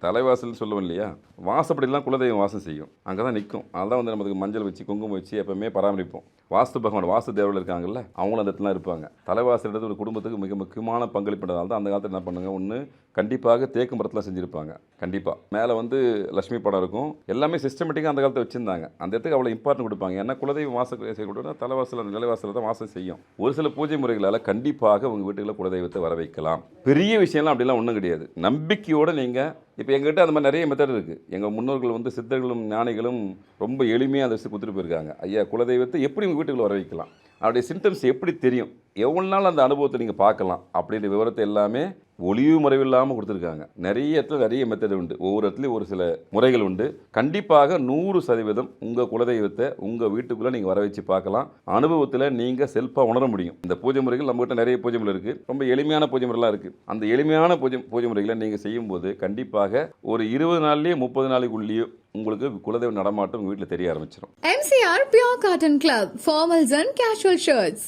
தலைவாசல் சொல்லுவோம் இல்லையா, வாசப்படிலாம் குலதெய்வம் வாசம் செய்யும். அங்கே தான் நிற்கும். அதெல்லாம் வந்து நமக்கு மஞ்சள் வச்சு குங்குமம் வச்சு எப்பவுமே பராமரிப்போம். வாஸ்து பகவான் வாஸ்து தேவர்கள் இருக்காங்கல்ல, அவங்களும் அந்த இடத்துல இருப்பாங்க. தலைவாசல்ன்றது ஒரு குடும்பத்துக்கு மிக முக்கியமான பங்களிப்புன்றதால தான் அந்த காலத்தில் என்ன பண்ணுங்க, ஒன்று கண்டிப்பாக தேக்கு மரத்தில் செஞ்சுருப்பாங்க. கண்டிப்பாக மேலே வந்து லட்சுமி படம் இருக்கும். எல்லாமே சிஸ்டமேட்டிக்காக அந்த காலத்தில் வச்சுருந்தாங்க. அந்த இடத்துக்கு அவ்வளோ இம்பார்ட்டன்ட் கொடுப்பாங்க. ஏன்னா குலதெய்வம் வாசம் செய்யக்கூடாது, தலைவாசல் நிலைவாசலில் தான் வாசம் செய்யும். ஒரு சில பூஜை முறைகளால் கண்டிப்பாக உங்கள் வீட்டுகளில் குலதெய்வத்தை வர வைக்கலாம். பெரிய விஷயம்லாம் அப்படிலாம் ஒன்றும் கிடையாது. நம்பிக்கையோடு நீங்கள் இப்போ எங்ககிட்ட அந்த மாதிரி நிறைய மெத்தட் இருக்குது. எங்கள் முன்னோர்கள் வந்து சித்தர்களும் ஞானிகளும் ரொம்ப எளிமையாக அதை கொடுத்துட்டு போயிருக்காங்க. ஐயா, குலதெய்வத்தை எப்படி உங்கள் வீட்டுக்குள்ள வர வைக்கலாம், அவருடைய சிம்டம்ஸ் எப்படி தெரியும், எவ்வளோ நாள் அந்த அனுபவத்தை நீங்கள் பார்க்கலாம் அப்படின்ற விவரத்தை எல்லாமே ஒளிவு மறைவில்லாமல் கொடுத்துருக்காங்க. நிறைய இடத்துல நிறைய மெத்தட் உண்டு. ஒவ்வொரு இடத்துலையும் ஒரு சில முறைகள் உண்டு. கண்டிப்பாக 100% உங்கள் குலதெய்வத்தை உங்கள் வீட்டுக்குள்ளே நீங்கள் வர வச்சு பார்க்கலாம். அனுபவத்தில் நீங்கள் செல்ஃபாக உணர முடியும். இந்த பூஜை முறைகள் நம்மகிட்ட நிறைய பூஜை முறை இருக்குது. ரொம்ப எளிமையான பூஜை முறைலாம் இருக்குது. அந்த எளிமையான பூஜை முறைகளை நீங்கள் செய்யும்போது கண்டிப்பாக ஒரு 20 நாள்லேயே 30 நாளைக்குள்ளேயே உங்களுக்கு குலதெய்வ நடமாட்டம் உங்கள் வீட்டில் தெரிய ஆரம்பிச்சிடும். MCR Pure Cotton Club, formals and casual shirts.